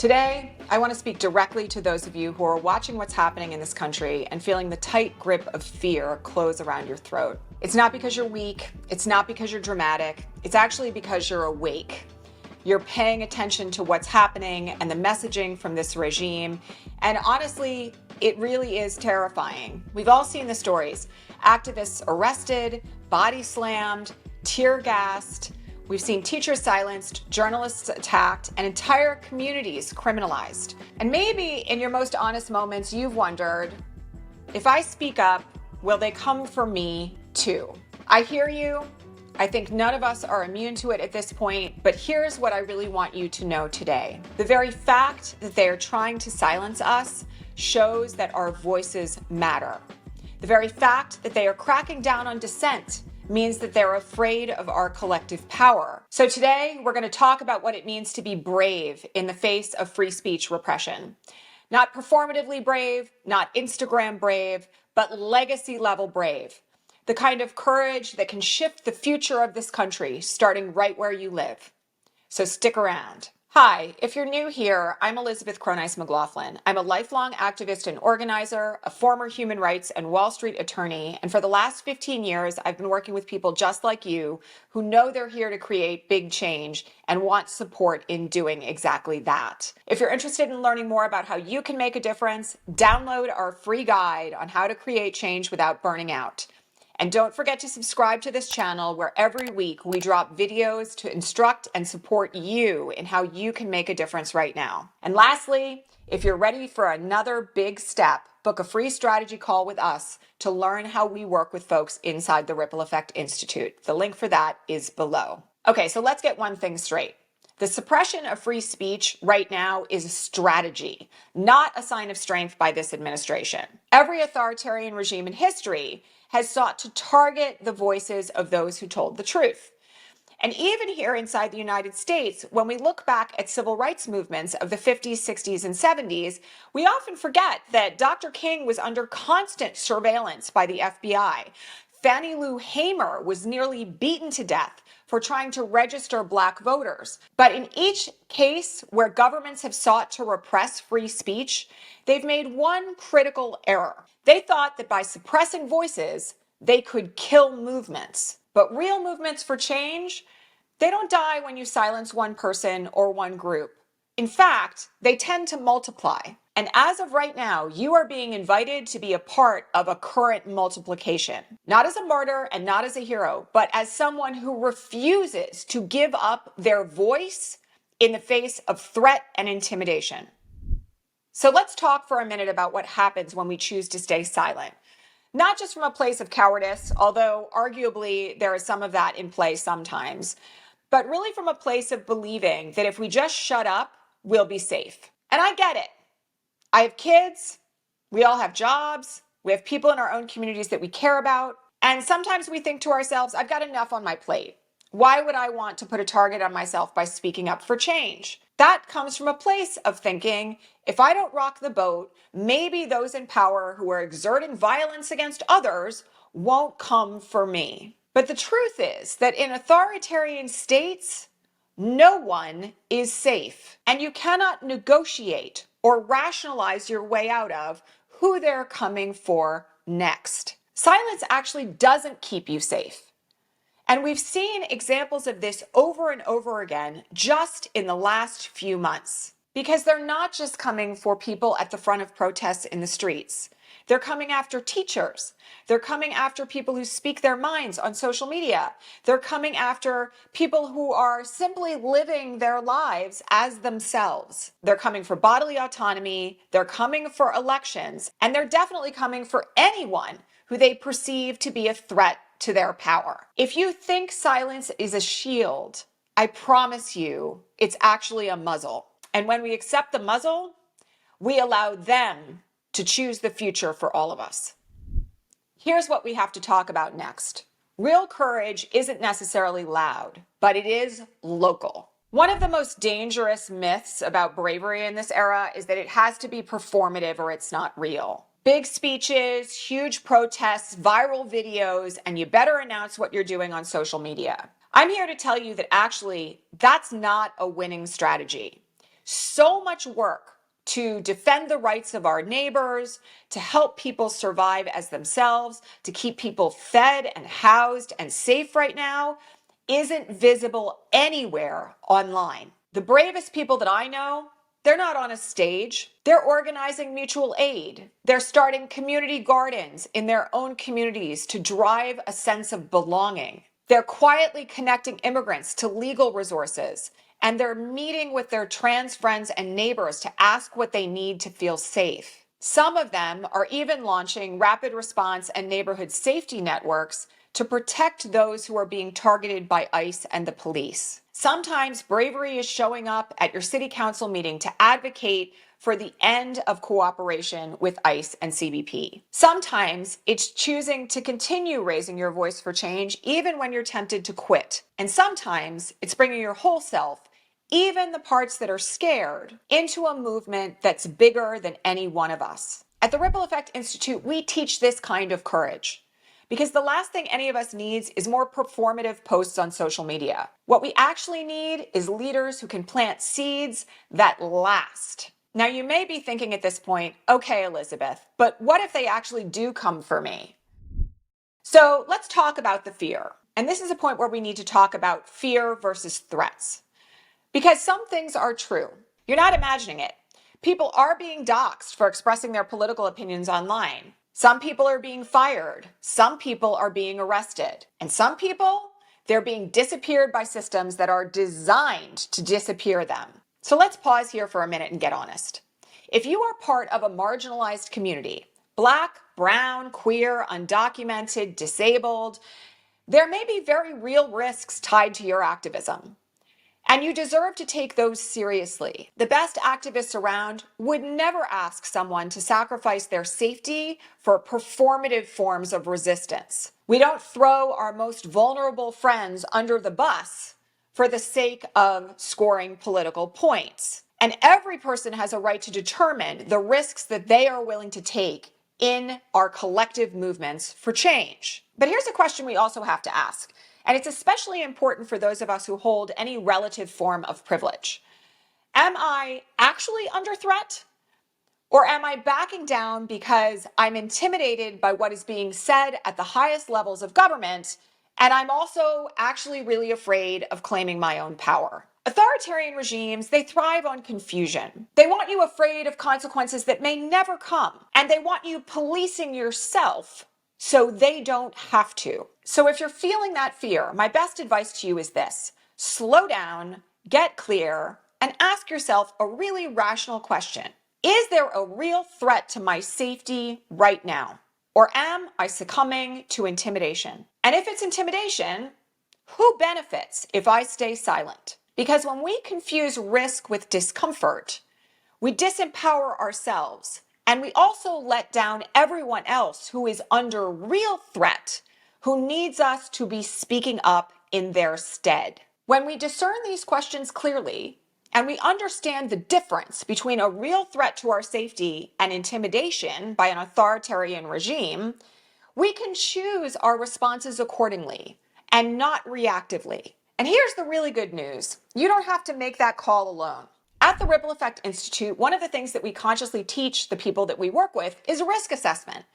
Today, I want to speak directly to those of you who are watching what's happening in this country and feeling the tight grip of fear close around your throat. It's not because you're weak. It's not because you're dramatic. It's actually because you're awake. You're paying attention to what's happening and the messaging from this regime. And honestly, it really is terrifying. We've all seen the stories. Activists arrested, body slammed, tear gassed. We've seen teachers silenced, journalists attacked, and entire communities criminalized. And maybe in your most honest moments, you've wondered, if I speak up, will they come for me too? I hear you. I think none of us are immune to it at this point, but here's what I really want you to know today. The very fact that they are trying to silence us shows that our voices matter. The very fact that they are cracking down on dissent means that they're afraid of our collective power. So today, we're going to talk about what it means to be brave in the face of free speech repression. Not performatively brave, not Instagram brave, but legacy level brave. The kind of courage that can shift the future of this country, starting right where you live. So stick around. Hi, if you're new here, I'm Elizabeth Cronise McLaughlin. I'm a lifelong activist and organizer, a former human rights and Wall Street attorney, and for the last 15 years, I've been working with people just like you who know they're here to create big change and want support in doing exactly that. If you're interested in learning more about how you can make a difference, download our free guide on how to create change without burning out. And don't forget to subscribe to this channel where every week we drop videos to instruct and support you in how you can make a difference right now. And lastly, if you're ready for another big step, book a free strategy call with us to learn how we work with folks inside the Ripple Effect Institute. The link for that is below. Okay, so let's get one thing straight. The suppression of free speech right now is a strategy, not a sign of strength by this administration. Every authoritarian regime in history has sought to target the voices of those who told the truth. And even here inside the United States, when we look back at civil rights movements of the 50s, 60s, and 70s, we often forget that Dr. King was under constant surveillance by the FBI. Fannie Lou Hamer was nearly beaten to death for trying to register Black voters. But in each case where governments have sought to repress free speech, they've made one critical error. They thought that by suppressing voices, they could kill movements. But real movements for change, they don't die when you silence one person or one group. In fact, they tend to multiply. And as of right now, you are being invited to be a part of a current multiplication. Not as a martyr and not as a hero, but as someone who refuses to give up their voice in the face of threat and intimidation. So let's talk for a minute about what happens when we choose to stay silent. Not just from a place of cowardice, although arguably there is some of that in play sometimes, but really from a place of believing that if we just shut up, we'll be safe. And I get it. I have kids, we all have jobs, we have people in our own communities that we care about, and sometimes we think to ourselves, I've got enough on my plate. Why would I want to put a target on myself by speaking up for change? That comes from a place of thinking, if I don't rock the boat, maybe those in power who are exerting violence against others won't come for me. But the truth is that in authoritarian states, no one is safe, and you cannot negotiate or rationalize your way out of who they're coming for next. Silence actually doesn't keep you safe. And we've seen examples of this over and over again just in the last few months. Because they're not just coming for people at the front of protests in the streets. They're coming after teachers. They're coming after people who speak their minds on social media. They're coming after people who are simply living their lives as themselves. They're coming for bodily autonomy. They're coming for elections. And they're definitely coming for anyone who they perceive to be a threat to their power. If you think silence is a shield, I promise you it's actually a muzzle. And when we accept the muzzle, we allow them to choose the future for all of us. Here's what we have to talk about next. Real courage isn't necessarily loud, but it is local. One of the most dangerous myths about bravery in this era is that it has to be performative or it's not real. Big speeches, huge protests, viral videos, and you better announce what you're doing on social media. I'm here to tell you that actually that's not a winning strategy. so much work to defend the rights of our neighbors, to help people survive as themselves, to keep people fed and housed and safe right now, isn't visible anywhere online. The bravest people that I know, they're not on a stage. They're organizing mutual aid. They're starting community gardens in their own communities to drive a sense of belonging. They're quietly connecting immigrants to legal resources, and they're meeting with their trans friends and neighbors to ask what they need to feel safe. Some of them are even launching rapid response and neighborhood safety networks to protect those who are being targeted by ICE and the police. Sometimes bravery is showing up at your city council meeting to advocate for the end of cooperation with ICE and CBP. Sometimes it's choosing to continue raising your voice for change even when you're tempted to quit. And sometimes it's bringing your whole self, even the parts that are scared, into a movement that's bigger than any one of us. At the Ripple Effect Institute, we teach this kind of courage. Because the last thing any of us needs is more performative posts on social media. What we actually need is leaders who can plant seeds that last. Now, you may be thinking at this point, okay, Elizabeth, but what if they actually do come for me? So let's talk about the fear. And this is a point where we need to talk about fear versus threats. Because some things are true. You're not imagining it. People are being doxxed for expressing their political opinions online. Some people are being fired. Some people are being arrested. And some people, they're being disappeared by systems that are designed to disappear them. So let's pause here for a minute and get honest. If you are part of a marginalized community, Black, brown, queer, undocumented, disabled, there may be very real risks tied to your activism. And you deserve to take those seriously. The best activists around would never ask someone to sacrifice their safety for performative forms of resistance. We don't throw our most vulnerable friends under the bus for the sake of scoring political points. And every person has a right to determine the risks that they are willing to take in our collective movements for change. But here's a question we also have to ask. And it's especially important for those of us who hold any relative form of privilege. Am I actually under threat? Or am I backing down because I'm intimidated by what is being said at the highest levels of government, and I'm also actually really afraid of claiming my own power? Authoritarian regimes, they thrive on confusion. They want you afraid of consequences that may never come, and they want you policing yourself so they don't have to. So if you're feeling that fear, my best advice to you is this: slow down, get clear, and ask yourself a really rational question. Is there a real threat to my safety right now? Or am I succumbing to intimidation? And if it's intimidation, who benefits if I stay silent? Because when we confuse risk with discomfort, we disempower ourselves, and we also let down everyone else who is under real threat, who needs us to be speaking up in their stead. When we discern these questions clearly, and we understand the difference between a real threat to our safety and intimidation by an authoritarian regime, we can choose our responses accordingly and not reactively. And here's the really good news. You don't have to make that call alone. At the Ripple Effect Institute, one of the things that we consciously teach the people that we work with is risk assessment.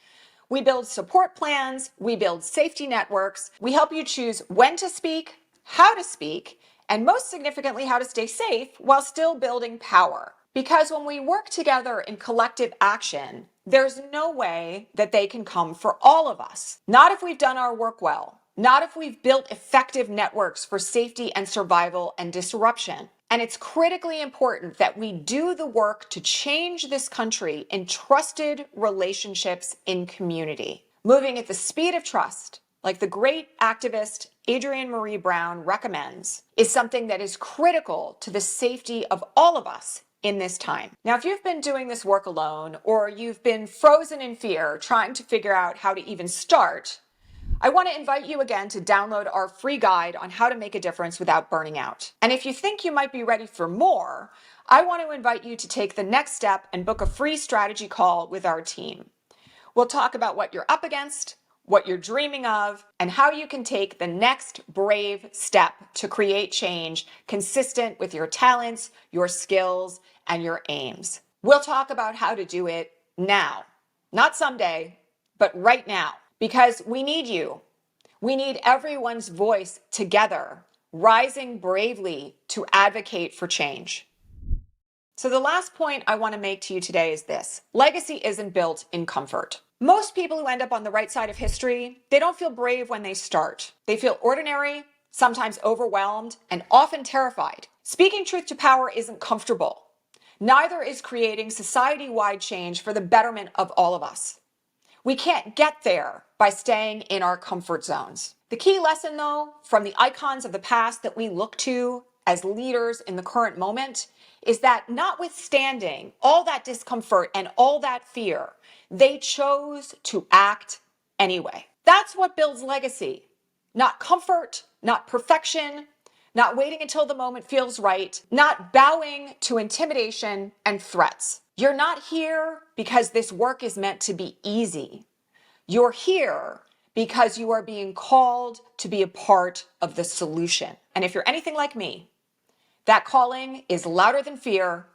We build support plans, we build safety networks, we help you choose when to speak, how to speak, and most significantly, how to stay safe while still building power. Because when we work together in collective action, there's no way that they can come for all of us. Not if we've done our work well. Not if we've built effective networks for safety and survival and disruption. And it's critically important that we do the work to change this country in trusted relationships in community. Moving at the speed of trust, like the great activist Adrienne Maree Brown recommends, is something that is critical to the safety of all of us in this time. Now, if you've been doing this work alone, or you've been frozen in fear trying to figure out how to even start, I want to invite you again to download our free guide on how to make a difference without burning out. And if you think you might be ready for more, I want to invite you to take the next step and book a free strategy call with our team. We'll talk about what you're up against, what you're dreaming of, and how you can take the next brave step to create change consistent with your talents, your skills, and your aims. We'll talk about how to do it now, not someday, but right now, because we need you. We need everyone's voice together, rising bravely to advocate for change. So the last point I want to make to you today is this: legacy isn't built in comfort. Most people who end up on the right side of history, they don't feel brave when they start. They feel ordinary, sometimes overwhelmed, and often terrified. Speaking truth to power isn't comfortable. Neither is creating society-wide change for the betterment of all of us. We can't get there by staying in our comfort zones. The key lesson, though, from the icons of the past that we look to as leaders in the current moment is that notwithstanding all that discomfort and all that fear, they chose to act anyway. That's what builds legacy. Not comfort, not perfection, not waiting until the moment feels right, not bowing to intimidation and threats. You're not here because this work is meant to be easy. You're here because you are being called to be a part of the solution. And if you're anything like me, that calling is louder than fear,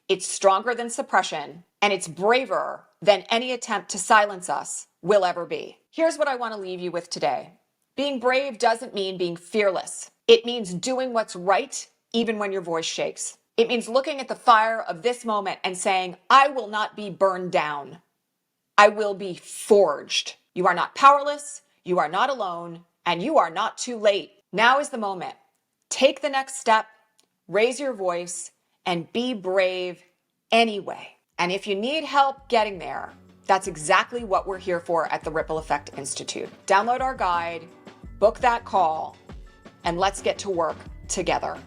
it's stronger than suppression, and it's braver than any attempt to silence us will ever be. Here's what I want to leave you with today. Being brave doesn't mean being fearless. It means doing what's right, even when your voice shakes. It means looking at the fire of this moment and saying, I will not be burned down. I will be forged. You are not powerless, you are not alone, and you are not too late. Now is the moment. Take the next step, raise your voice, and be brave anyway. And if you need help getting there, that's exactly what we're here for at the Ripple Effect Institute. Download our guide, book that call, and let's get to work together.